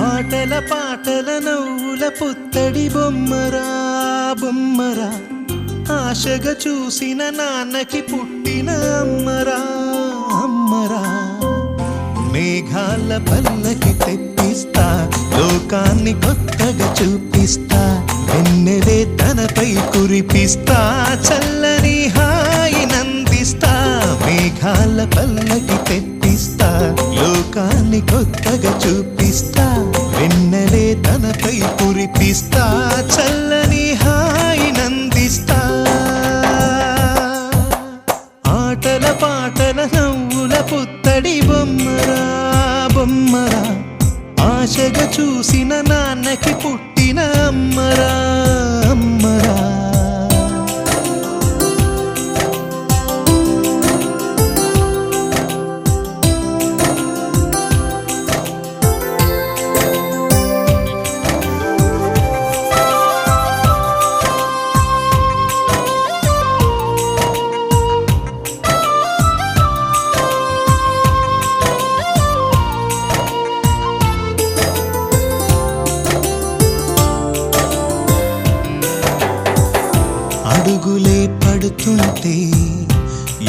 ఆటల పాటల నవ్వుల పుత్తడి బొమ్మరా బొమ్మరా, ఆశగా చూసిన నాన్నకి పుట్టిన అమ్మరా అమ్మరా. మేఘాల పల్లకి తెప్పిస్తా, లోకాన్ని కొత్తగా చూపిస్తా, వెన్నెలే తనపై కురిపిస్తా, చల్లని హాయి నందిస్తా. మేఘాల పల్లకి తెప్పిస్తా, లోకాన్ని కొత్తగా చూపిస్తా, వెన్నెలే తనపై కురిపిస్తా, చల్లని హాయి నందిస్తా.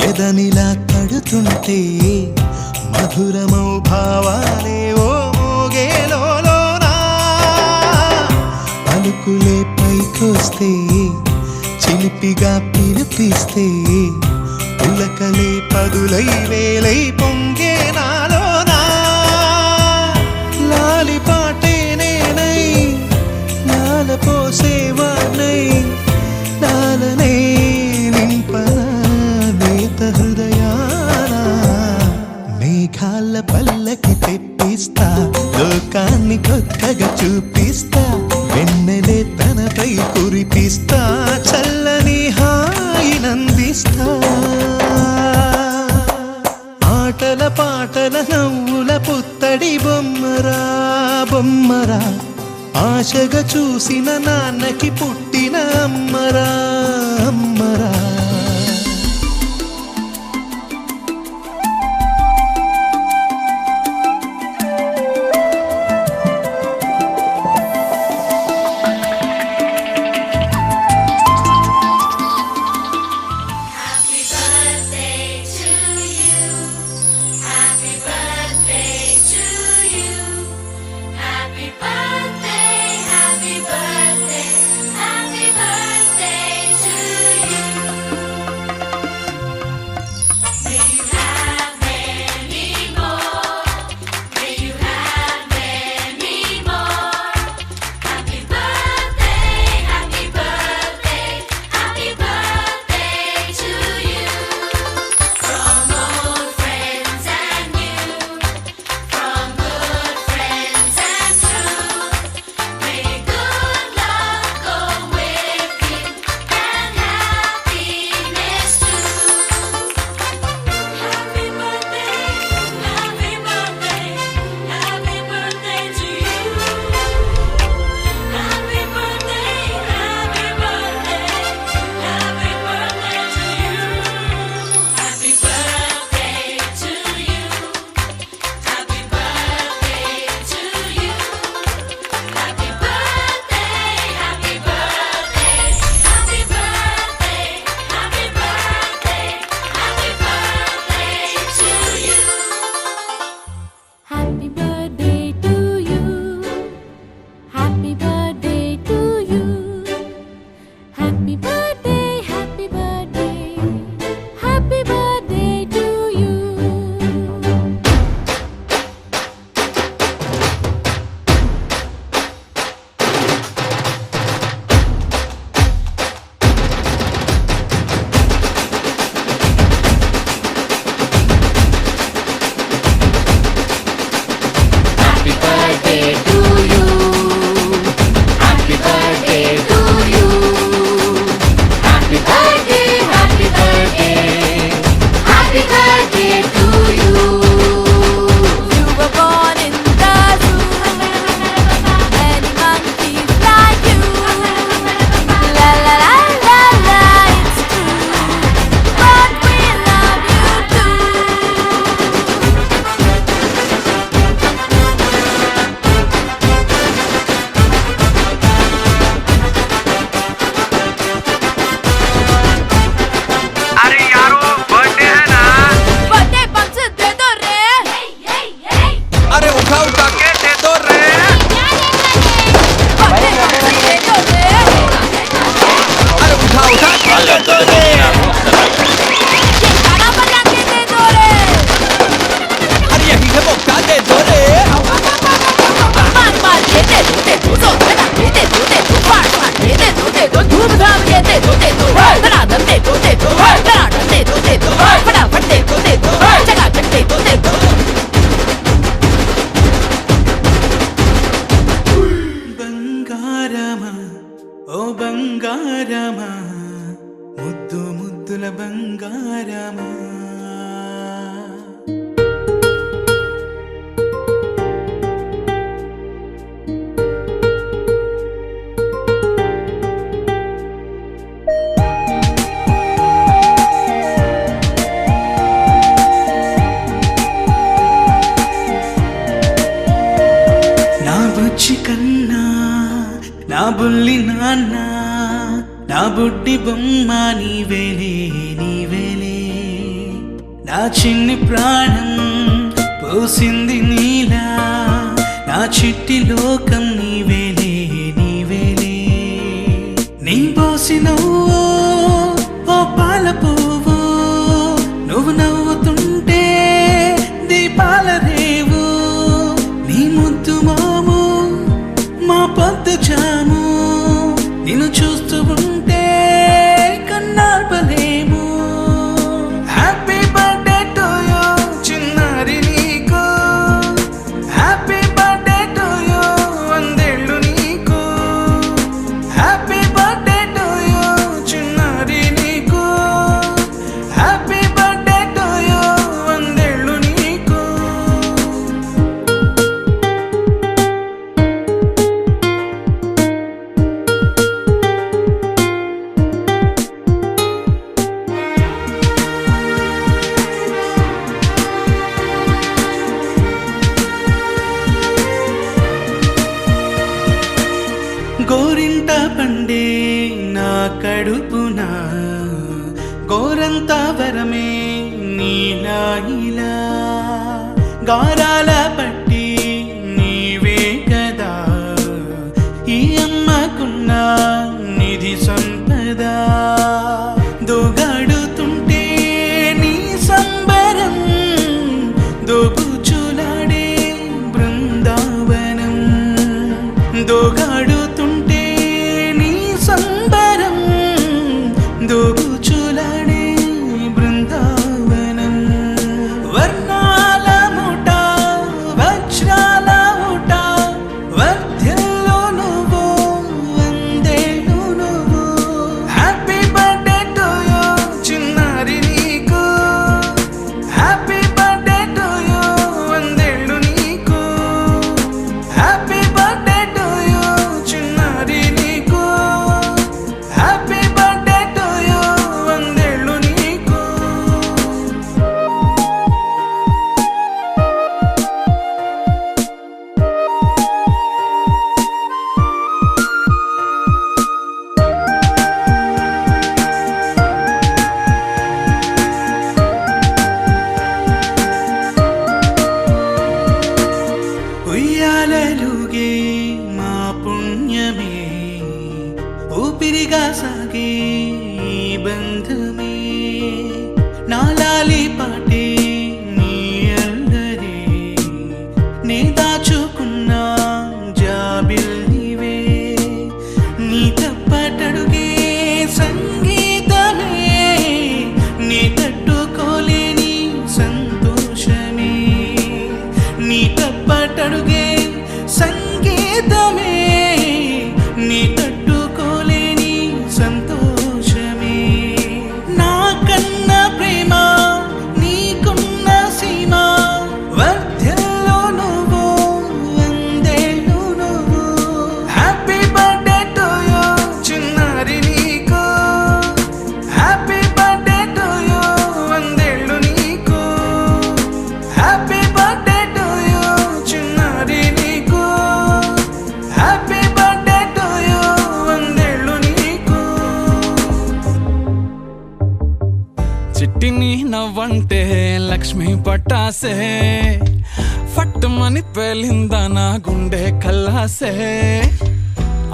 ఎదనిలా కడుతుంటే మధురమౌ భావాలే ఓ మోగేలోనా పలుకులే పైకొస్తే చిలిపిగా పిలిపిస్తే పులకలే పదులై వేలై పొంగే నాలోనా లాలిపాటే నేనై లాల పోసేవాణ్ణై లాలనే నింపనా నేత హృదయాన మేఘాల పల్లకి తెప్పిస్తా లోకాన్ని కొత్తగా చూపిస్తా వెన్నెలే తనపై కురిపిస్తా చల్లని హాయినందిస్తా ఆటల పాటల నవ్వుల పుత్తడి బొమ్మరా బొమ్మరా ఆశగా చూసిన నాన్నకి పుట్టిన అమ్మరా అమ్మరా బంగారమా ముద్దు ముద్దుల బంగారమా నా బుచ్చి కన్నా నా బుల్లి నాన్న నా బుడ్డి బొమ్మ నీవేలే నీవే నా చిన్ని ప్రాణం పోసింది నీలా, నా చిట్టి లోకం నీవేలే నీవేలే. నీ పోసినవో ఓ పాల పువ్వు, నువ్వు నవ్వుతుంటే దీపాల రేవు. నీ ముద్దు మోము మా పొద్దు జాము, నిన్ను చూస్తూ ఉంటే కన్నార్పలేము. హ్యాపీ బర్త్డే టు యూ చిన్నారి నీకు, హ్యాపీ బర్త్డే టు యూ వందేళ్ళు నీకు. హ్యాపీ బర్త్డే టు యూ చిన్నారి నీకు, హ్యాపీ బర్త్డే టు యూ వందేళ్ళు నీకు. గోరింట పండే నా కడుపున గోరంత వరమే నీలా ఇలా, గారాల పట్టి నీవే కదా ఈ అమ్మకున్న నిధి సంపద. దోగాడుతుంటే నీ సంబరం, దోబుచులాడే బృందావనం. దోగాడుతుంటే నీ సంబరం, దోబుచులాడే బృందావనం. వర్ణాల ముఠ వజ్రాల ముఠ, వర్ధిల్లు నువ్వు వందేళ్ళు నువ్వు. హ్యాపీ బర్త్డే టు యూ చిన్నారి నీకు, హ్యాపీ బర్త్డే టు యూ వందేళ్ళు నీకు. హ్యాపీ బర్త్డే టు యూ చిన్నారి నీకు, హ్యాపీ బర్త్డే టు యూ వందేళ్ళు నీకు. ఉయ్యాలలుగే మా పుణ్యమే, ఊపిరిగా సాగే ఈ బంధమే. నాలాలి పాటే నీ అల్లరే, నే దాచుకున్న జాబిల్లివే. నీ తప్పటడుగే సంగీతమే, నీ తట్టుకోలేని సంతోషమే. నీ తప్పటడుగే సంగీతమే, నీ తట్టుకోలేని సంతోషమే. నా కన్న ప్రేమ నీకున్న సీమ, వర్ధిల్లు నువ్వు వందేళ్ళు నువ్వు. హ్యాపీ బర్త్డే టు యూ చిన్నారి నీకు, హ్యాపీ బర్త్డే టు యూ వందేళ్ళు నీకు. హ్యాపీ బర్త్డే టు యూ చిన్నారి నీకు, హ్యాపీ బర్త్డే టు యూ వందేళ్ళు నీకు. చిట్టిని నవ్వంటే లక్ష్మి పట్టాసే, ఫట్టుమని పేలిందా నా గుండె కల్లాసే.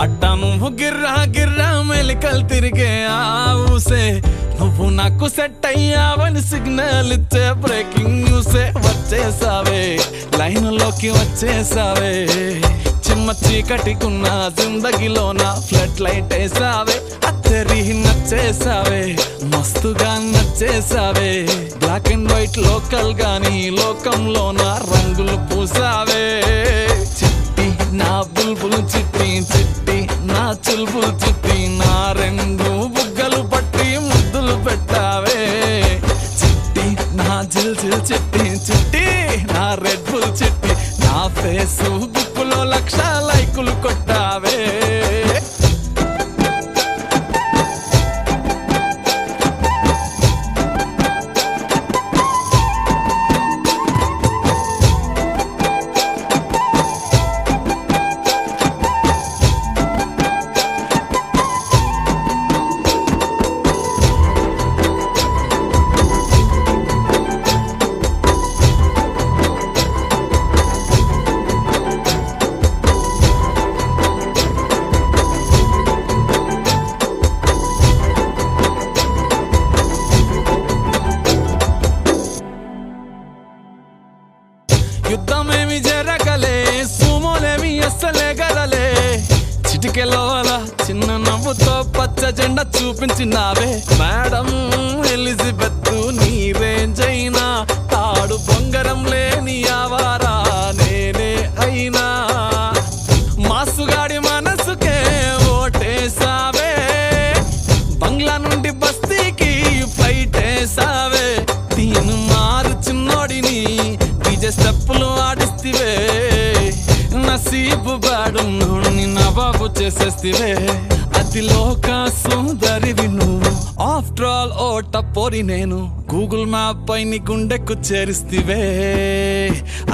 అట్టా నువ్వు గిర్రా గిర్రా మెలికలు తిరిగే ఆ ఊసే, నువ్వు నాకు సెట్ అయ్యావని సిగ్నల్ ఇచ్చే బ్రేకింగ్ న్యూసే. వచ్చేసావే లైన్లోకి వచ్చేసావే, చిమ్మ చీకటికున్న జిందగీలో నా ఫ్లడ్ లైట్ వేసావే. అత్తరి నచ్చేసావే మస్తుగా నచ్చేసావే, బ్లాక్ అండ్ వైట్ లోకల్ గాని లోకంలో నా రంగులు పూసావే. చిట్టి నా బుల్బుల్ చిట్టి, చిట్టి నా చుల్బుల్ చిట్టి, నా రెండు బుగ్గలు పట్టి ముద్దులు పెట్టావే. చిట్టి నా జిల్ జిల్ చిట్టి, చిట్టి నా రెడ్ బుల్ చిట్టి, నా ఫేస్బుక్ లో 1,00,000 లైకులు కొట్టావే. గెలవాల చిన్న నవ్వుతో పచ్చ జెండా చూపించినావే మేడం ఎలిజబెత్ నీ రేంజ్ అయినా తాడు బొంగరం లేని ఆవారా నేనే అయినా మాసుగాడి మనసుకే ఓటేసావే బంగ్లా నుండి బస్తీకి ఫ్లైట్ వేసావే తీను మారు చిన్నోడిని డీజే స్టెప్పులు ఆడిస్తివే నసీబు బాడున్నోడిని నవాబు చేసేస్తివే అతి లోక సుందరివి నువ్వు ఆఫ్టర్ ఆల్ ఓ టపోరి నేను గూగుల్ మ్యాప్ పై నీ గుండెకు చేరిస్తివే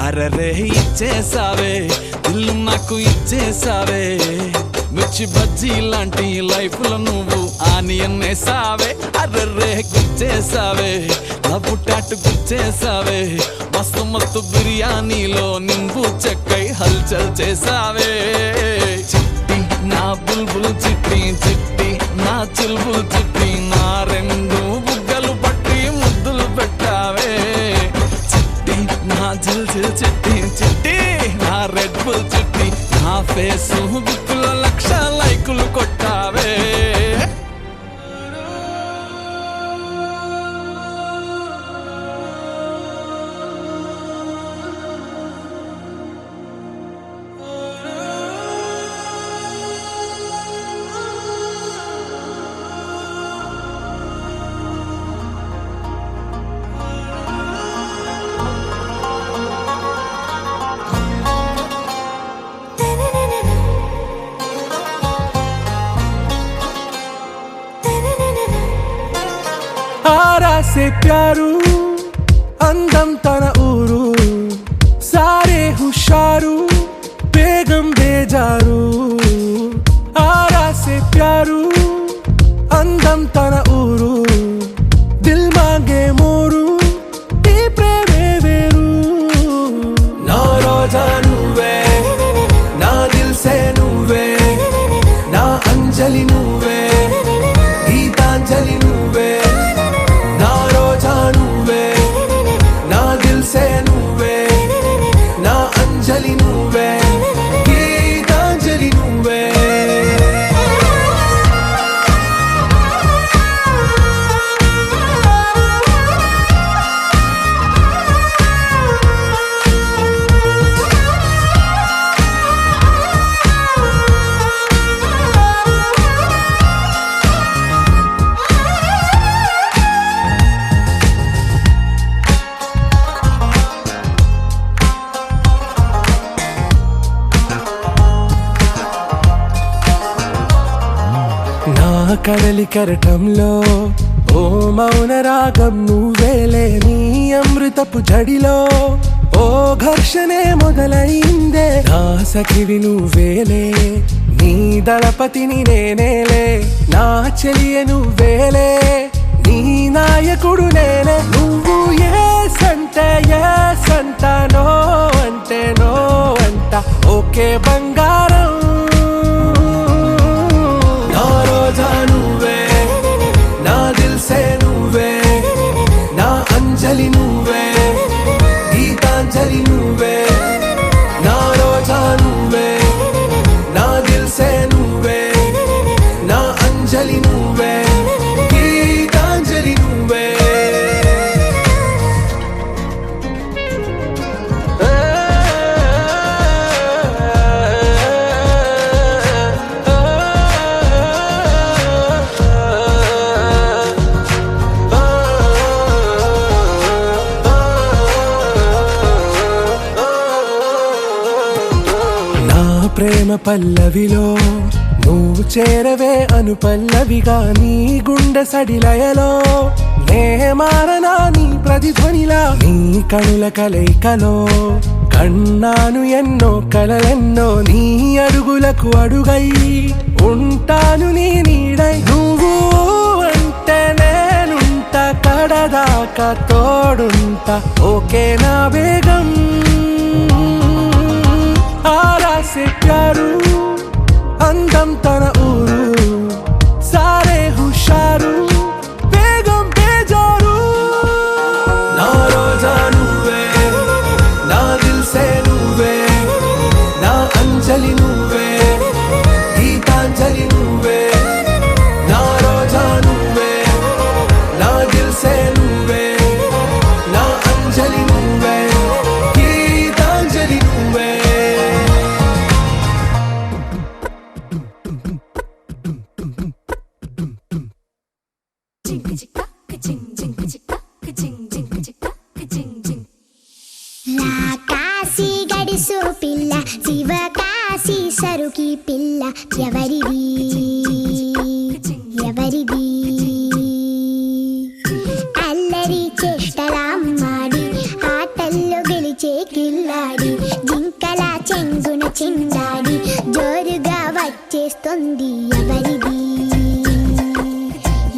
అరరే ఇచ్చేసావే ఇల్లు నాకు ఇచ్చేసావే మిర్చి బజ్జీ లాంటి లైఫ్ లో నువ్వు ఆనియన్ వేసావే అర్రే గుచ్చేసావే లవ్వు టాటు గుచ్చేసావే మస్తు మస్తు బిర్యానీలో నింబు చెక్కై హల్చల్ చేసావే చిట్టి నా బుల్బుల్ చిట్టి చిట్టి నా చిల్బుల్ చిట్టి నా రెండు బుగ్గలు పట్టి ముద్దులు పెట్టావే చిట్టి నా జిల్ జిల్ చిట్టి చిట్టి నా రెడ్ బుల్ చిట్టి నా ఫేసు బుక్కుల లక్ష లైకులు కొట్టావే आरा से प्यारू అందం తన ఊరు సారే హుషారు బేగం బేజారు ఆరా से प्यारू అందం తన ఊరు దిల్ మాంగే మోరు ఈ ప్రేమే వేరు నా రోజా నువ్వే నా దిల్ సే నువ్వే నా అంజలి నువ్వే గీతాంజలి నువ్వే నా రోజా నువ్వే నా దిల్ సే నువ్వే నా అంజలి నువ్వే గీతాంజలి నువ్వే నా కడలి కరటంలో ఓ మౌన రాగం నువ్వేలే నీ అమృతపు జడిలో ఓ ఘర్షణే మొదలైందే నా సఖివి నువ్వేలే నీ దళపతిని నేనేలే నా చెలియ నువ్వేలే నీ నాయకుడు నేనే నువ్వు ఏ సంట నో అంటే నో అంట ఓకే బంగారం నా రోజా నువ్వే నా దిల్ సే నువ్వే నా అంజలి నువ్వే గీతాంజలి నువ్వే నా రోజా నువ్వే నా దిల్ సే నువ్వే నా అంజలి నువ్వే గీతాంజలి నువ్వే ప్రేమ పల్లవిలో నువ్వు చేరవే అను పల్లవిగా నీ గుండె సడిలయలో నే మారనా నీ ప్రతిధ్వనిలా నీ కనుల కలయికలో కన్నాను ఎన్నో కలలెన్నో నీ అడుగులకు అడుగై ఉంటాను నీ నీడై నువ్వు అంటే నేనుంట కడదాకా తోడుంటా ఓకే నా బేగం आरा से प्यारू అందం తన ఊరు సారే హుషారు బేగం బేజారు నా రోజా నువ్వే నా దిల్ సే నువ్వే నా అంజలి నువ్వే గీతా శివకాశి సరుకి పిల్ల ఎవరిది ఎవరిది అల్లరి చేష్టలామ్మాడి ఆటల్లో గెలిచే కిల్లాడి జింకల చెంగున చిందాడి జోరుగా వచ్చేస్తుంది ఎవరిది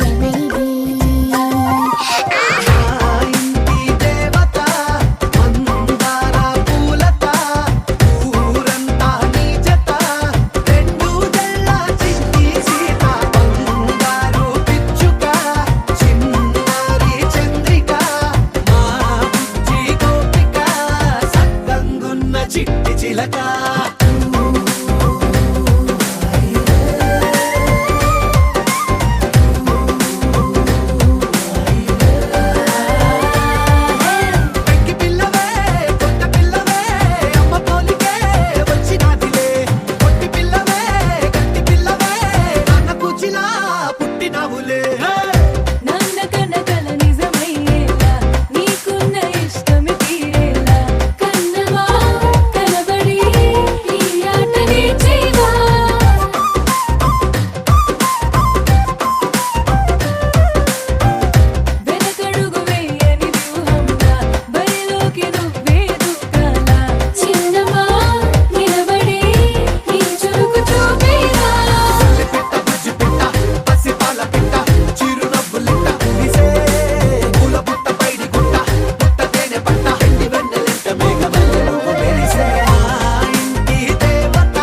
ఎవరిది చిట్టి చిలక పెంకి పిల్లవే కొత్త పిల్లవే అమ్మ పోలికే వచ్చినాదిలే కొట్టి పిల్లవే గట్టి పిల్లవే నాన్న కూచిలా పుట్టినావులే నాన్న కనకల నిజమయ్యేలా నీకున్న ఇష్టమి తీరేలా కన్నవా కనబడి ఈ ఆటనే చేయవా వెనకడుగు వేయని వ్యూహంగా బరిలోకి నువ్వే దూకాలా చిన్నవా నిలబడి నీ చురుకు చూపేలా పిట్ట బుజ్జి పిట్ట పసి పాల పిట్ట చిరునవ్వులిట్ట నిసే పూల పుట్ట పైడి గుట్ట పుట్ట తేనె పట్ట ఎండి వెన్నెలెంట మేఘమల్లె నువ్వు మెరిసే మా ఇంటి దేవత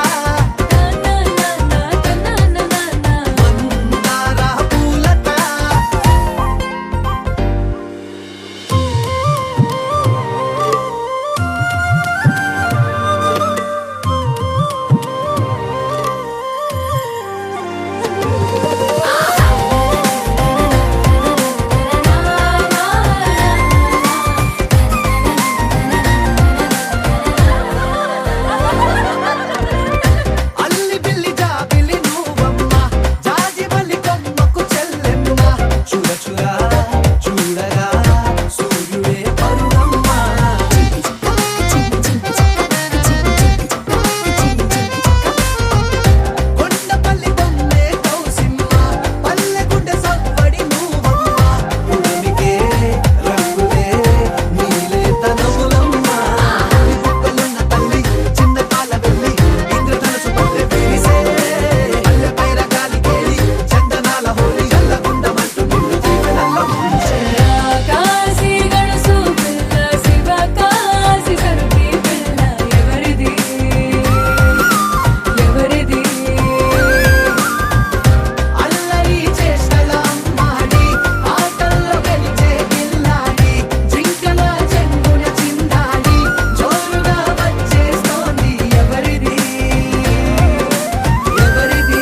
మందార పూలత అల్లి బిల్లి జాబిలి నువ్వమ్మ జాజి మల్లి కొమ్మకు చెల్లెమ్మ చూడ చూడ చూడగా సూర్యుడే పరువమ్మ కొండపల్లి బొమ్మే కౌసిమ్మ పల్లె గుండె సవ్వడి నువ్వమ్మ ఉడమికే రంగులే నీలే తనములమ్మ బుక్కలున్న తల్లి చిన్న కాల వెళ్ళి ఇంద్రధనుసు పల్లె వేసే పల్లె పైర గాలి కేలి చందనాల హోలీ చల్లగుండమంటూ నిన్ను జీవనంలో ముంచే కాశీ గడుసు పిల్ల శివ కాశీ సరుకి పిల్ల ఎవరిది ఎవరిది అల్లరి చేష్టల అమ్మాడి ఆటల్లో గెలిచే గిల్లాడి జింకల చెంగున చిందాడి జోరుగా వచ్చేస్తోంది ఎవరిది ఎవరిది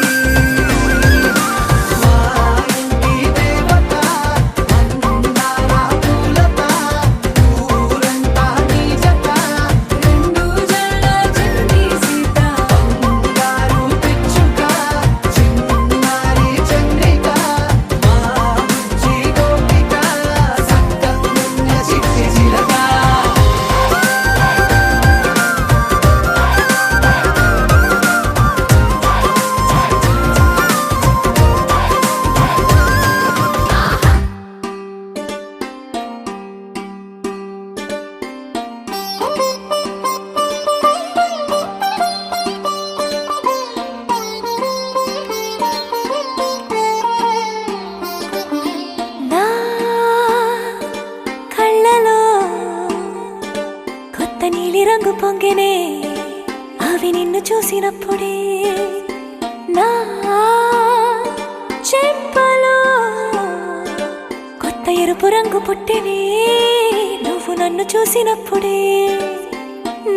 మా ఇంటి దేవత మందార పూలత ఊరంతా నీ జత రెండు జల్ల చిన్ని సీత బంగారు పిచ్చుక చిన్నారి చంద్రిక మా బుజ్జి గోపిక సక్కగున్న చిట్టి చిలక నా కళ్ళలో కొత్త నీలి రంగు పొంగెనే అవి నిన్ను చూసినప్పుడే నా చెంపలో కొత్త ఎరుపు రంగు పుట్టినే నువ్వు నన్ను చూసినప్పుడే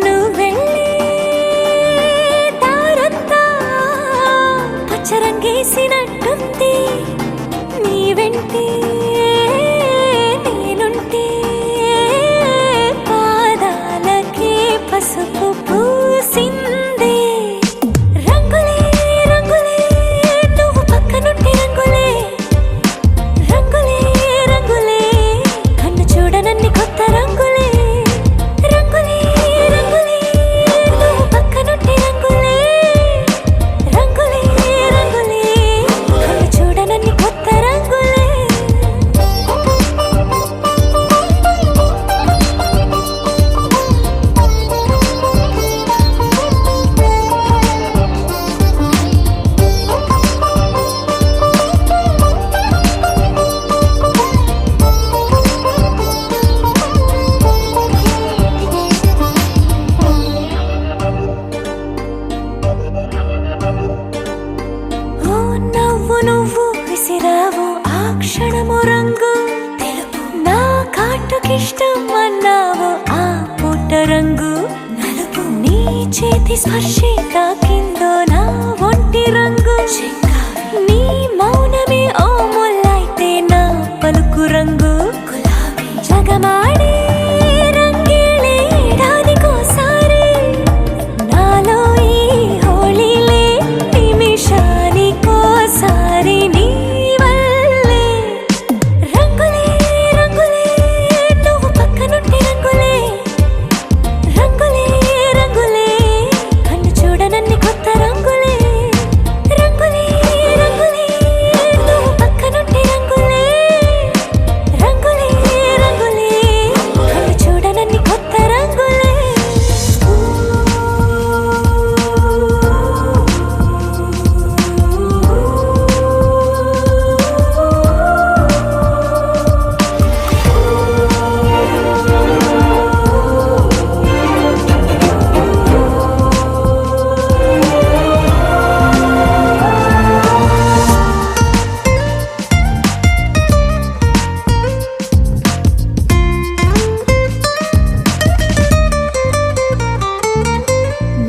నువ్వెళ్ళి దారంతా పచ్చరంగేసినట్టుంది నీ వెంటే నేనుంటే పాదాలకే పసుపు పూసిందే రంగులే రంగులే నువ్వు పక్కనుంటే రంగులే రంగులే రంగులే కన్ను చూడనన్ని కొత్త రంగులే రంగులే రంగులే నువ్వు పక్కన నాకిష్టం అన్నావు ఆ పూట రంగు నలుపు నీ చేతి స్పర్శే తాకిందో నా ఒంటి రంగు నీ మౌనమే ఓ ముల్లైతే నా పలుకు రంగు గులాబీ జగమాడే రంగేళే ఏడాదికోసారి నాలో ఈ హోళీలే నిమిషానికోసారి నీ వల్లే రంగులే రంగులే నువ్వు పక్కనుంటే రంగులే రంగులే రంగులే కన్ను చూడనన్ని కొత్త రంగులే రంగులే రంగులే నువ్వు పక్కనుంటే రంగులే రంగులే రంగులే కన్ను చూడనన్ని కొత్త రంగులే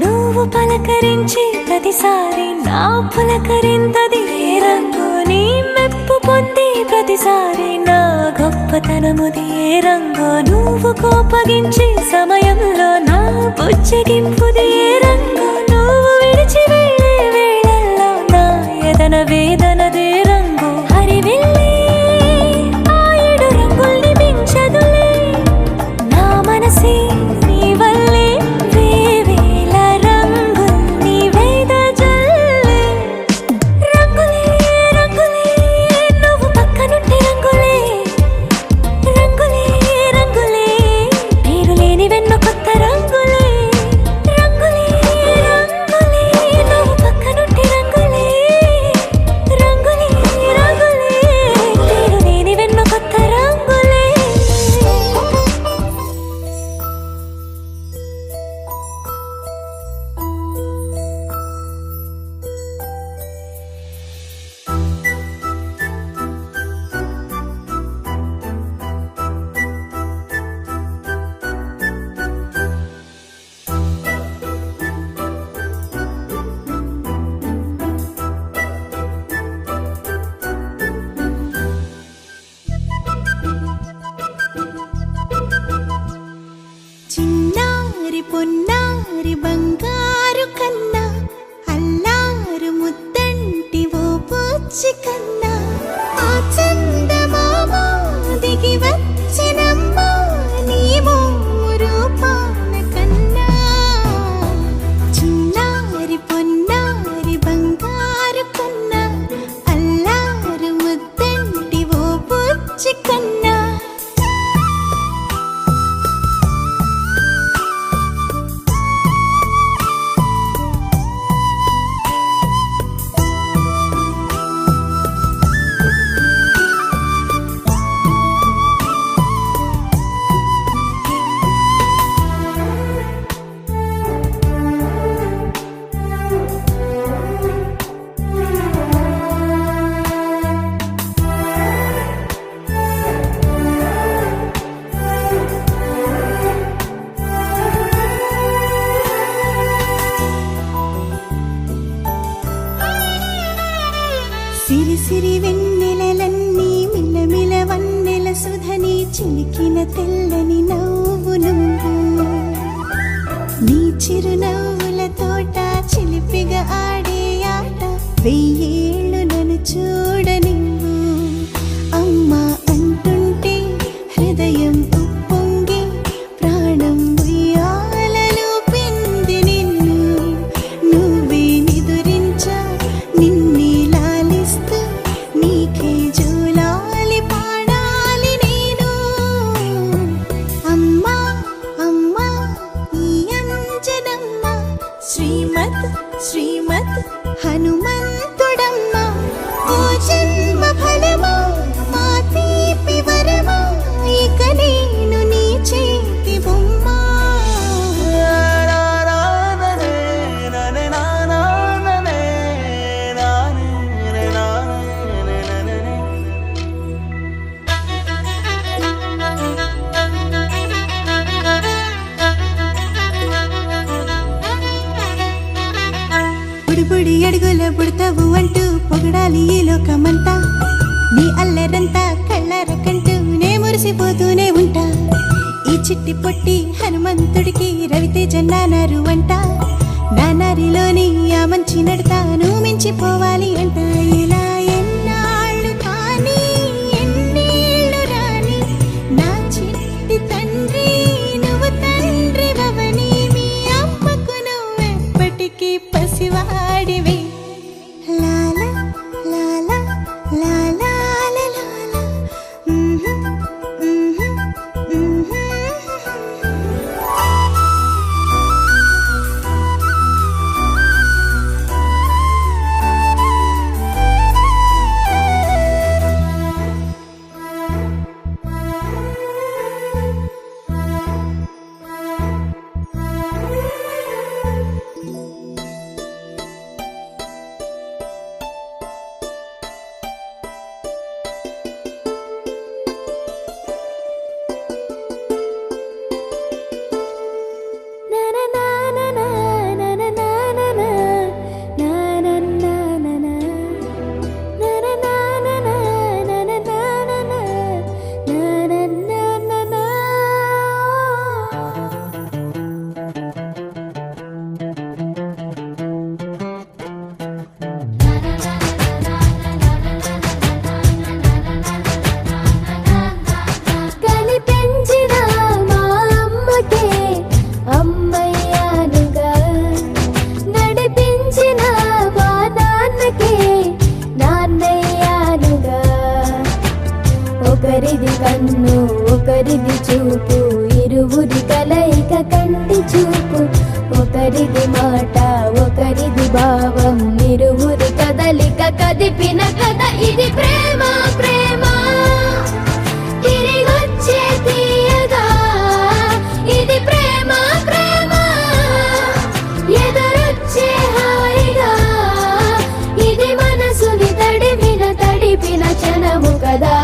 నువ్వు పలకరించి ప్రతిసారి నా పులకరింతది ఏ రంగు నీ మెప్పు పొంది ప్రతిసారి నా గొప్పతనముది ఏ రంగు నువ్వు కోపగించి సమయంలో నా బుజ్జగింపుది ఏ రంగు నువ్వు విడిచి వెళ్ళే వేళల్లో నా ఎదన వేదనదే రంగు హరివిల్లే ఆ ఏడు రంగుల్ని మించదులే నా మనసే నీ వల్లే వేవేల రంగుల్ని వేదజల్లే రంగులే రంగులే నువ్వు పక్కనుంటే రంగులే రంగులే రంగులే పేరు లేని వెన్నో కొత్త రంగులే రంగులే రంగులే నువ్వు పక్కనుంటే రంగులే రంగులే రంగులే పేరు లేని వెన్నో కొత్త రంగులే చిన్నారి పొన్నారి బంగారు కన్నా అల్లారు ముద్దంటి ఓ పూచి కన్నా ఆ చందమామ దిగి వచ్చినమ్మ నీ మోము రూపాన కన్నా చిన్నారి పొన్నారి బంగారు కన్నా అల్లారు ముద్దంటి ఓ పూచి కన్నా బుడి అడుగుల పుడతావు అంటూ పొగడాలి ఈ లోకమంతా నీ అల్లరంతా కళ్ళారకంటూ నే మురిసిపోతూనే ఉంటా ఈ చిట్టి పొట్టి హనుమంతుడికి రవితేజ నానారు అంట నానారిలోని ఆ మంచి నడతాను మించిపోవాలి అంట ఇలా ఎన్నాళ్ళు కానీ ఎన్నేళ్ళు రాని నా చిట్టి తండ్రి నువ్వు తండ్రి భవని మీ అమ్మకు నువ్వెప్పటికీ పసివాడివి లాలా లాలా లాలా లాలా ఒకరిది కన్ను ఒకరిది చూపు ఇరువురి కలయిక కంటి చూపు ఒకరిది మాట ఒకరిది భావం ఇరువురి కదలిక కదిపిన కథ ఇది ప్రేమ ప్రేమ తిరిగొచ్చే తీయగా ఇది ప్రేమ ప్రేమ ఎదురొచ్చే హాయిగా ఇది మనసుని తడిపిన క్షణము కదా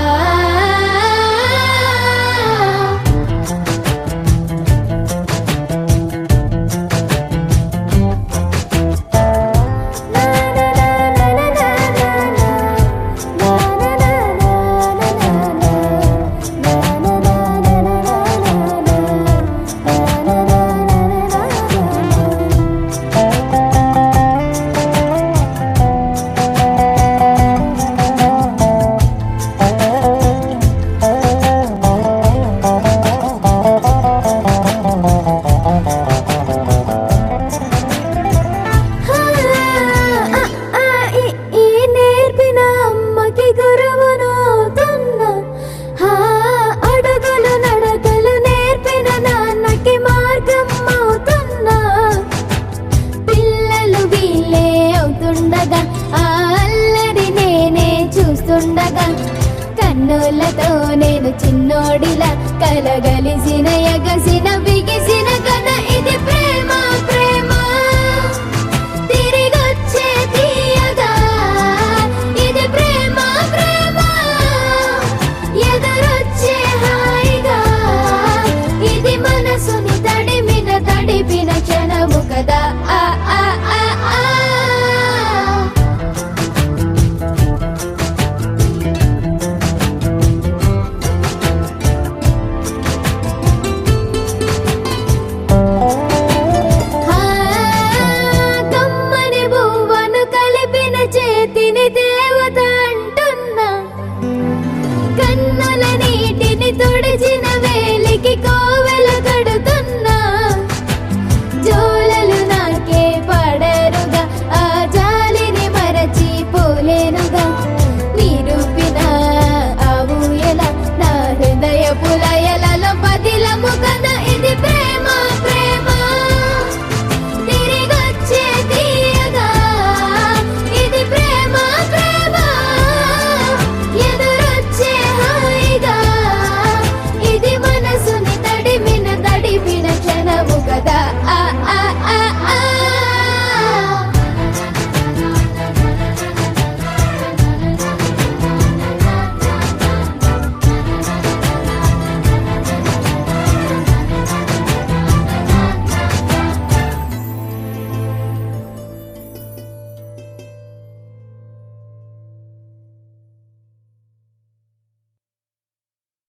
కన్నులతో నేను చిన్నోడిలా కలగలిసిన